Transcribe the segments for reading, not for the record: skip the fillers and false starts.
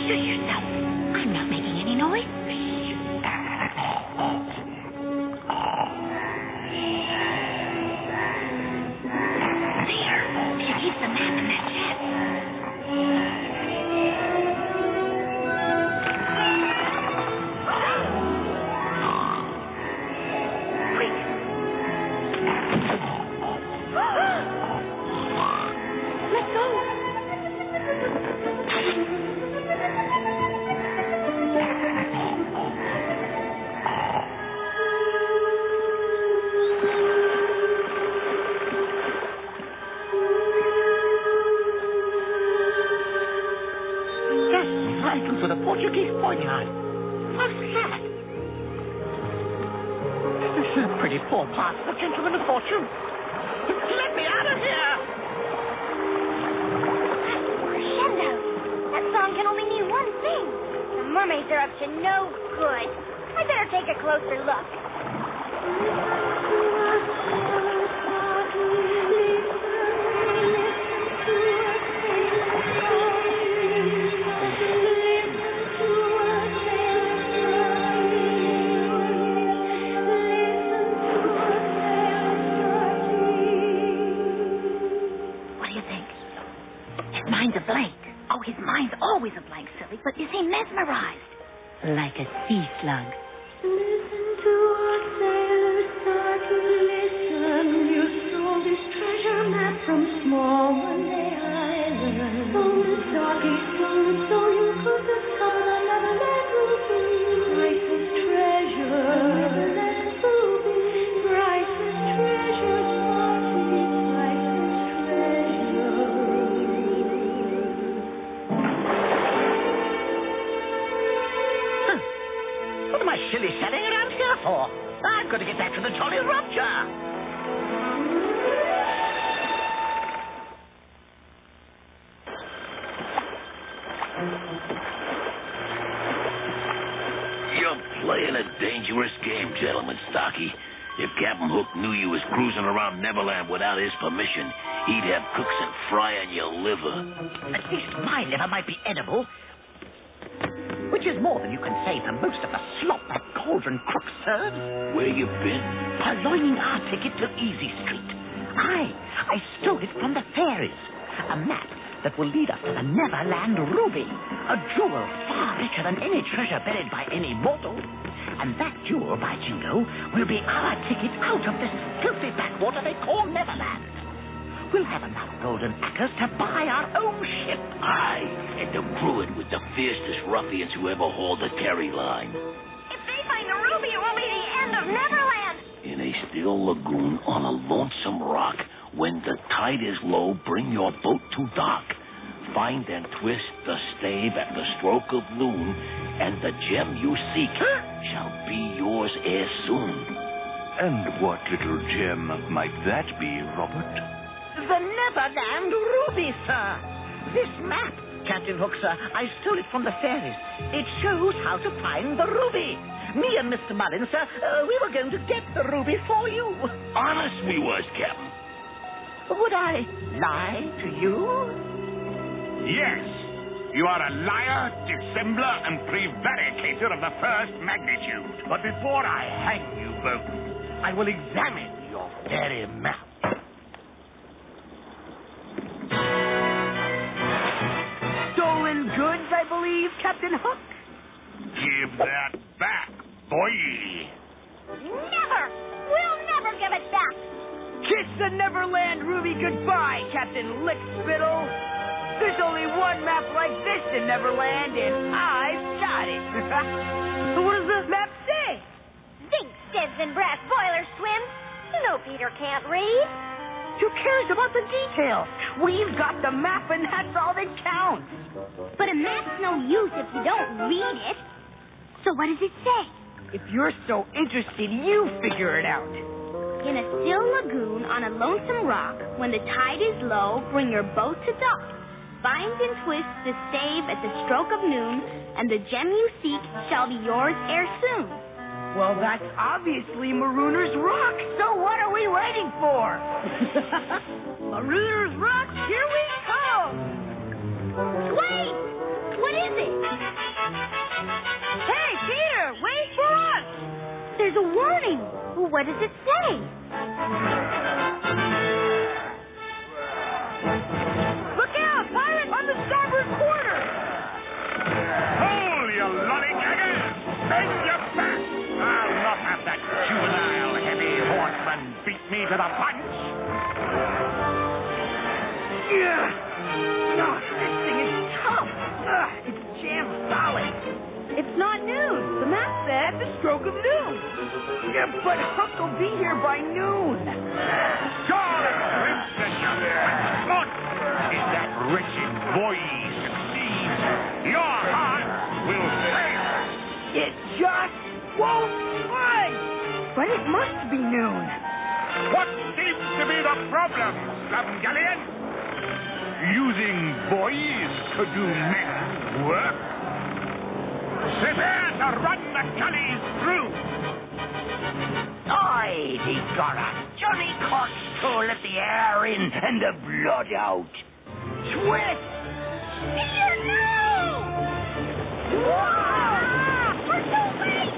Shush yourself. I'm not making any noise. There. She keeps the map in that chest. Quick. Let go. To the Portuguese poignard. What's that? This is a pretty poor part for gentlemen of fortune. Let me out of here! Crescendo! That song can only mean one thing. The mermaids are up to no good. I better take a closer look. His mind's always a blank, silly, but is he mesmerized? Like a sea slug. Listen to what sailors start to listen. You stole this treasure map from small Monday Island. From the darky stone, so you could discover the Neverland ruby. Priceless treasure, Neverland ruby. Priceless treasure, softly, priceless treasure. What am I shilly-shallying around here for? I've got to get back to the Jolly Roger. You're playing a dangerous game, gentlemen, Stocky. If Captain Hook knew you was cruising around Neverland without his permission, he'd have cooks and frying your liver. At least my liver might be edible. Which is more than you can say for most of the slop that cauldron crook serves. Where you been? Purloining our ticket to Easy Street. I stole it from the fairies. A map that will lead us to the Neverland Ruby. A jewel far richer than any treasure buried by any mortal. And that jewel, by Jingo, will be our ticket out of this filthy backwater they call Neverland. We'll have enough golden acres to buy our own ship. Aye, and to brew it with the fiercest ruffians who ever hauled the Terry line. If they find the ruby, it will be the end of Neverland. In a still lagoon on a lonesome rock, when the tide is low, bring your boat to dock. Find and twist the stave at the stroke of noon, and the gem you seek shall be yours ere soon. And what little gem might that be, Robert? The Neverland Ruby, sir. This map, Captain Hook, sir, I stole it from the fairies. It shows how to find the ruby. Me and Mr. Mullins, sir, we were going to get the ruby for you. Honest we was, Captain. Would I lie to you? Yes. You are a liar, dissembler, and prevaricator of the first magnitude. But before I hang you both, I will examine your very map. Stolen goods, I believe, Captain Hook? Give that back, boy. Never! We'll never give it back! Kiss the Neverland Ruby goodbye, Captain Lickspittle. There's only one map like this in Neverland, and I've got it. What does the map say? Zinc, sieves, and brass boilers, Swim. You know Peter can't read. Who cares about the details? We've got the map, and that's all that counts. But a map's no use if you don't read it. So what does it say? If you're so interested, you figure it out. In a still lagoon on a lonesome rock, when the tide is low, bring your boat to dock. Bind and twist the stave at the stroke of noon, and the gem you seek shall be yours ere soon. Well, that's obviously Marooner's Rock, so what are we waiting for? Marooner's Rock, here we come! Wait! What is it? Hey, Peter, wait for us! There's a warning. What does it say? Look out! Pirates on the starboard quarter! Hold, you lollygaggers! Bend your back! I'll not have that juvenile heavy horseman beat me to the punch! Oh, this thing is tough. It's jam solid. It's not noon. The map said the stroke of noon. Yeah, but Huck will be here by noon. Charlie, Princess, Lord, if that wretched boy succeeds, your heart will fail. It just won't budge. But it must be noon. What seems to be the problem, Scumgallion? Using boys to do men's work? Prepare to run the gullies through. Aye, begorra. Johnny Corks to let the air in and the blood out. Twist! Peter, no! Whoa! We're so late!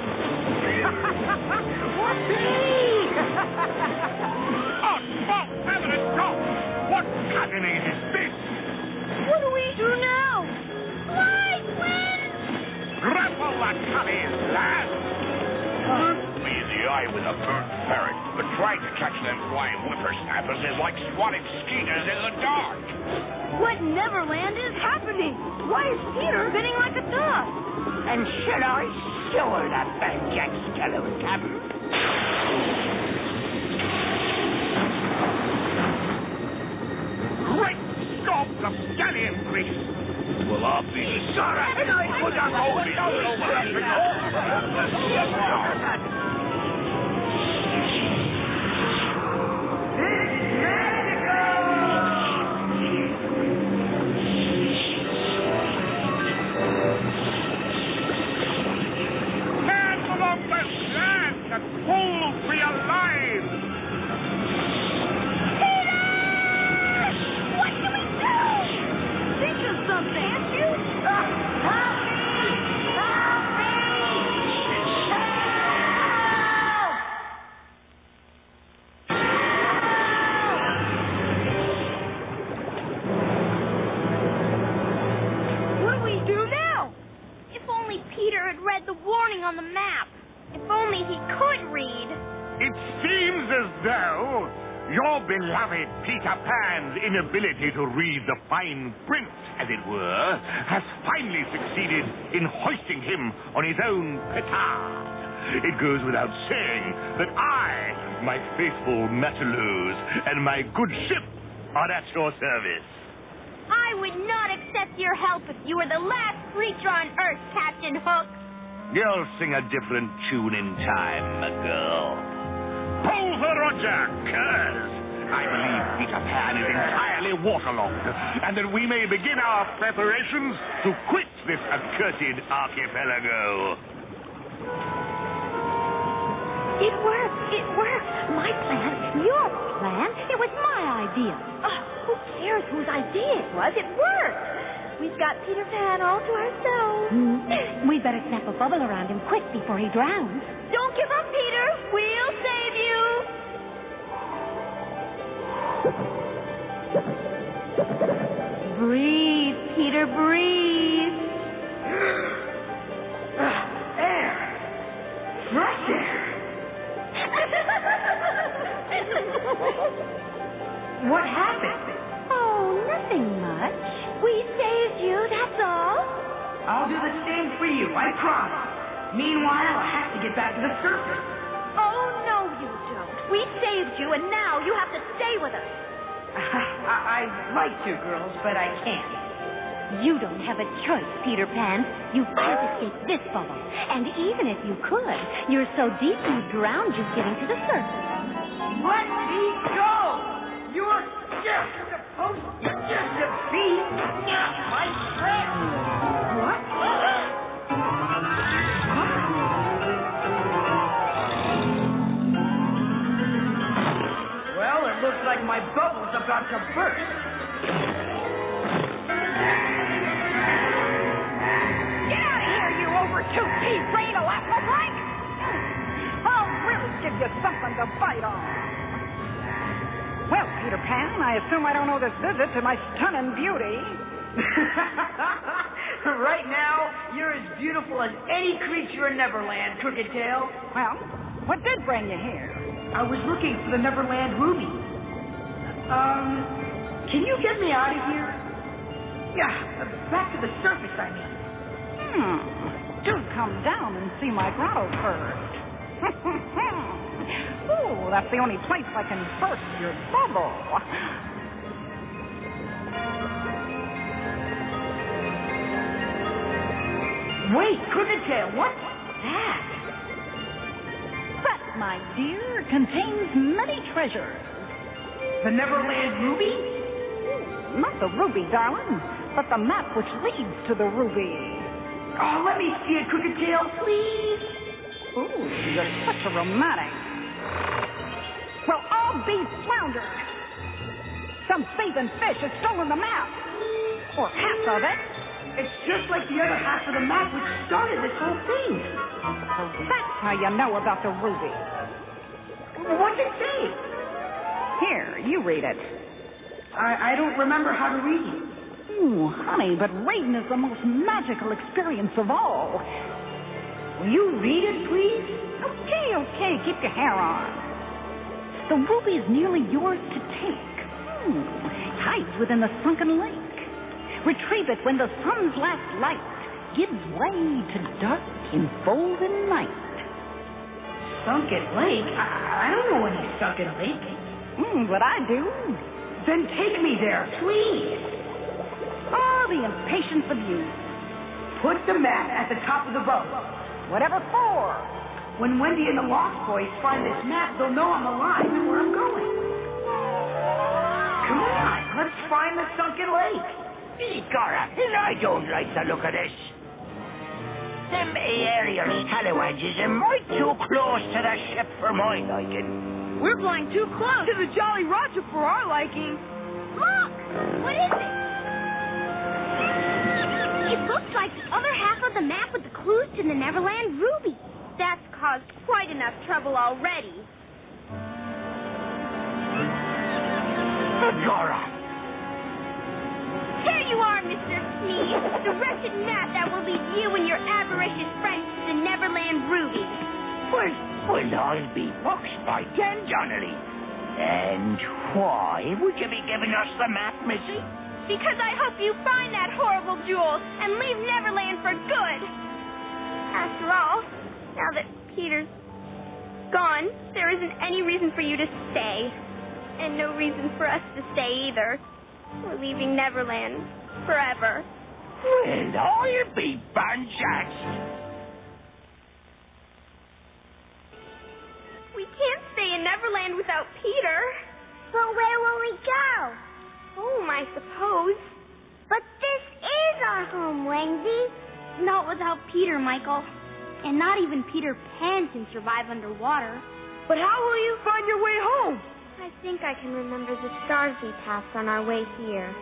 Oh, Bob, Feather and Top! What cunning is this? What do we do now? Fly, Flynn! Grapple the gullies, lad! Me in the eye with a burnt ferret, but trying to catch them flying whippersnappers is like swatting skeeters in the dark. What Neverland is happening? Why is Peter spinning like a top? And should I show her that bad Jack Sparrow, Captain? Great gobs of galleon grease! Well, I'll be sorry. And I put on holy Stand along the land and hold for your lives! What do we do? Think of something, can't you? What do we do now? If only Peter had read the warning on the map. If only he could read. It seems as though your beloved Peter Pan's inability to read the fine print, as it were, has finally succeeded in hoisting him on his own petard. It goes without saying that I, my faithful matelots, and my good ship are at your service. I would not accept your help if you were the last creature on Earth, Captain Hook. You'll sing a different tune in time, girl. Pull for Roger, curs! I believe Peter Pan is entirely waterlogged, and that we may begin our preparations to quit this accursed archipelago. It worked. It worked. My plan, your plan, it was my idea. Who cares whose idea it was? It worked. We've got Peter Pan all to ourselves. We'd better snap a bubble around him quick before he drowns. Don't give up, Peter. We'll save you. Breathe, Peter, breathe. Air. Fresh air. What happened? Oh, nothing much. We saved you, that's all. I'll do the same for you, I promise. Meanwhile, I have to get back to the surface. Oh, no, you don't. We saved you, and now you have to stay with us. I'd like to, girls, but I can't. You don't have a choice, Peter Pan. You can't escape this bubble. And even if you could, you're so deep you'd drown just getting to the surface. Let me go! You're just supposed to be my friend! What? Well, it looks like my bubble's about to burst. Get out of here! Two teeth brain elastic. I'll really give you something to bite on. Well, Peter Pan, I assume I don't owe this visit to my stunning beauty. Right now, you're as beautiful as any creature in Neverland, Crooked Tail. Well, what did bring you here? I was looking for the Neverland ruby. Can you get me out of here? Yeah, back to the surface, I mean. Do come down and see my grotto first. Ooh, that's the only place I can burst your bubble. Wait, Crooked Tail, what's that? That, my dear, contains many treasures. The Neverland ruby? Not the ruby, darling, but the map which leads to the ruby. Oh, let me see it, Crooked Tail, please. Ooh, you're such a romantic. Well, I'll be floundered. Some thieving fish has stolen the map. Or half of it. It's just like the other half of the map which started this whole thing. So that's how you know about the ruby. What's it say? Here, you read it. I don't remember how to read it. Ooh, honey, but reading is the most magical experience of all. Will you read it, please? Okay, keep your hair on. The ruby is nearly yours to take. It hides within the sunken lake. Retrieve it when the sun's last light gives way to dark, enfolding night. Sunken lake? I don't know any sunken lake. But I do. Then take me there, please. Oh, the impatience of youth. Put the map at the top of the boat. Whatever for? When Wendy and the Lost Boys find this map, they'll know I'm alive and where I'm going. Come on, let's find the sunken lake. Begorra, I don't like the look of this. Them aerial scallywags are might too close to the ship for my liking. We're flying too close to the Jolly Roger for our liking. Look! What is it? It looks like the other half of the map with the clues to the Neverland ruby. That's caused quite enough trouble already. Begorra! Here you are, Mr. Sneeze, the wretched map that will lead you and your avaricious friends to the Neverland ruby. Well, I'll be boxed by 10, Donnelly. And why would you be giving us the map, Missy? Because I hope you find that horrible jewel and leave Neverland for good. After all, now that Peter's gone, there isn't any reason for you to stay. And no reason for us to stay either. We're leaving Neverland forever. Well, I'll be banjaxed. We can't stay in Neverland without Peter. But where will we go? Home, I suppose. But this is our home, Wendy. Not without Peter, Michael. And not even Peter Pan can survive underwater. But how will you find your way home? I think I can remember the stars we passed on our way here.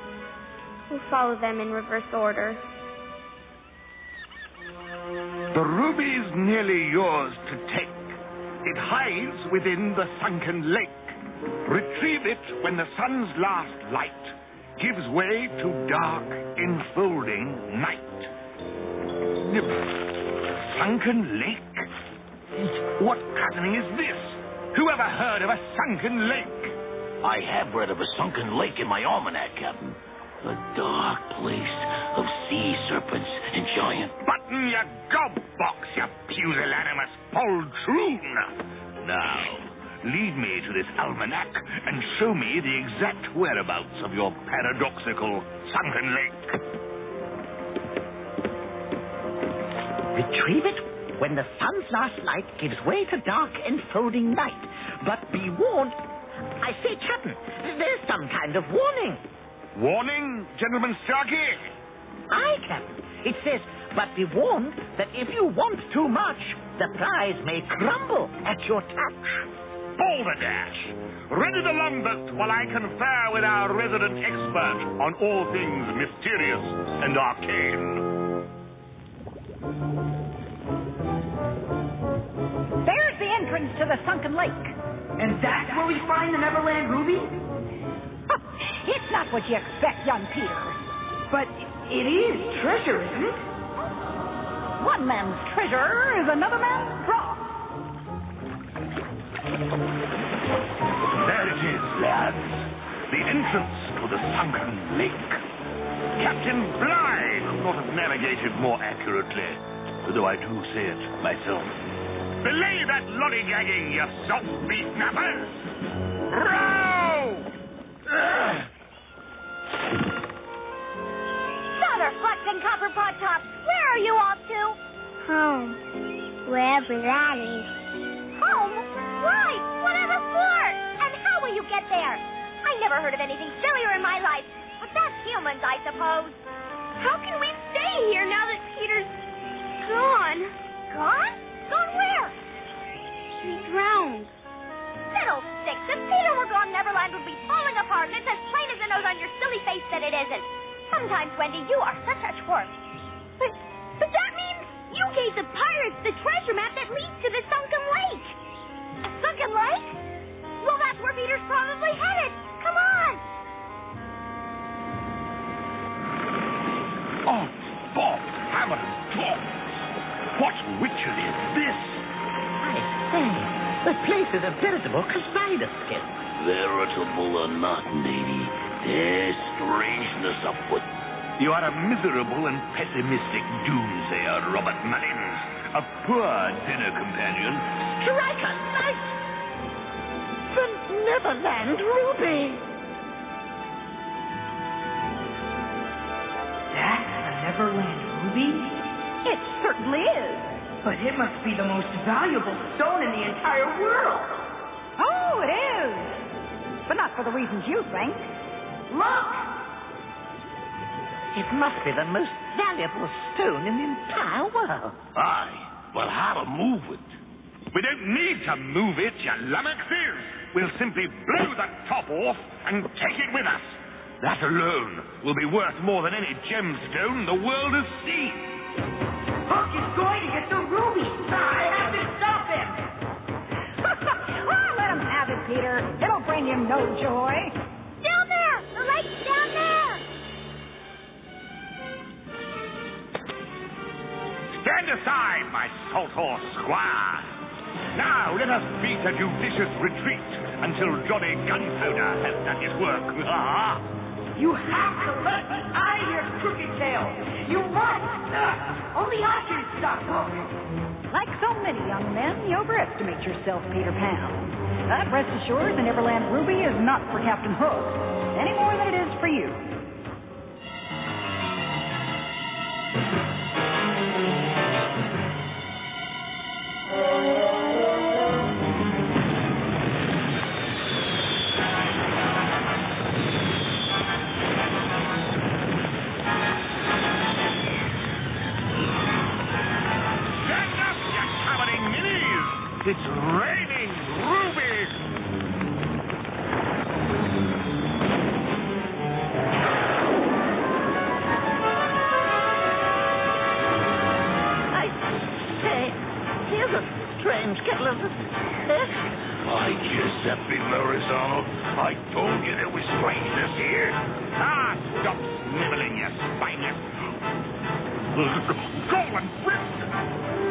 We'll follow them in reverse order. The ruby's nearly yours to take. It hides within the sunken lake. Retrieve it when the sun's last light gives way to dark, enfolding night. Sunken lake? What happening is this? Who ever heard of a sunken lake? I have read of a sunken lake in my almanac, Captain. A dark place of sea serpents and giant... Button your gob box, you pusillanimous poltroon! Now, lead me to this almanac and show me the exact whereabouts of your paradoxical sunken lake. Retrieve it when the sun's last light gives way to dark, enfolding night. But be warned. I say, Captain, there's some kind of warning. Warning, Gentleman Starkey? Aye, Captain. It says, but be warned that if you want too much, the prize may crumble at your touch. Balderdash! Ready the longboat while I confer with our resident expert on all things mysterious and arcane. to the sunken lake. And that's where we find the Neverland Ruby? It's not what you expect, young Peter. But it is treasure, isn't it? One man's treasure is another man's dross. There it is, lads. The entrance to the sunken lake. Captain Bligh could not have navigated more accurately, though I do say it myself. Belay that lollygagging, you salt beef nappers! Row! Solder, Flux, and Copper Pot Tops, where are you off to? Home. Wherever that is. Home? Why? Whatever for? And how will you get there? I never heard of anything sillier in my life. But that's humans, I suppose. How can we stay here now that Peter's gone? Gone? Gone where? He drowned. Fiddlesticks! If Peter were gone, Neverland would be falling apart. It's as plain as the nose on your silly face that it isn't. Sometimes, Wendy, you are such a twerp. But that means you gave the pirates the treasure map that leads to the sunken lake. A sunken lake? Well, that's where Peter's probably headed. Come on. Oh, Bob, hammer and tongs. What witchery is this? I say, the place is a veritable kaleidoscope. Veritable or not, matey, there's strangeness afoot. You are a miserable and pessimistic doomsayer, Robert Mullins. A poor dinner companion. Strike a light! The Neverland Ruby! That's the Neverland Ruby? It certainly is. But it must be the most valuable stone in the entire world. Oh, it is. But not for the reasons you think. Look! It must be the most valuable stone in the entire world. Aye, but how to move it? We don't need to move it, you lummoxes. We'll simply blow the top off and take it with us. That alone will be worth more than any gemstone the world has seen. Hook is going to get the ruby. I have to stop him. Well, let him have it, Peter. It'll bring him no joy. Down there! The lake's down there! Stand aside, my salt horse squire. Now let us beat a judicious retreat until Johnny Gunpowder has done his work. You have to let me out of here, crooked tail. You must. Only I can stop Hook. Like so many young men, you overestimate yourself, Peter Pan. But rest assured, the Neverland Ruby is not for Captain Hook, any more than it is for you. It's raining rubies! I say, here's a strange kettle of fish. By Giuseppe Marizano, I told you there was strangeness here. Ah, stop sniveling, you spineless. Golden brick!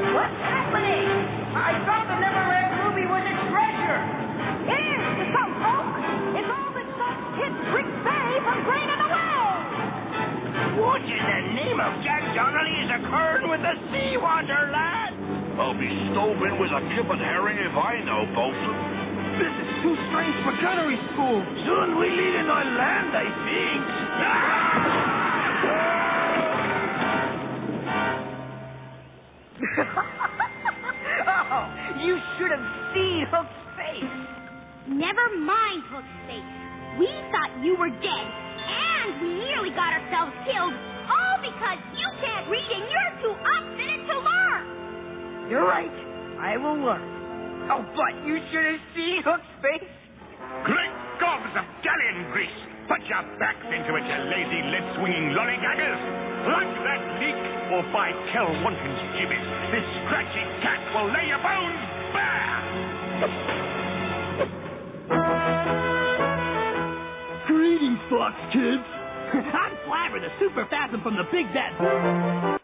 What's happening? I thought the Neverland Ruby was a treasure. It is to some folk. It's all that stops Kid Brick Bay from draining away. What in the name of Jack Donnelly is occurring with the sea water, lad? I'll be stove-in with a chip and herring if I know, bosun. This is too strange for gunnery school. Soon we leaving our land, I think. Oh, you should have seen Hook's face. Never mind, Hook's face. We thought you were dead, and we nearly got ourselves killed, all because you can't read and you're too obstinate to learn. You're right. I will learn. Oh, but you should have seen Hook's face. Great gobs of galleon grease! Put your backs into it, you lazy, lead-swinging lollygaggers! Plug that leak or by Kel Wunkin's gibbet, this scratchy cat will lay your bones bare! Greetings, Fox Kids. I'm Flabber, the super phasm from the Big Bad.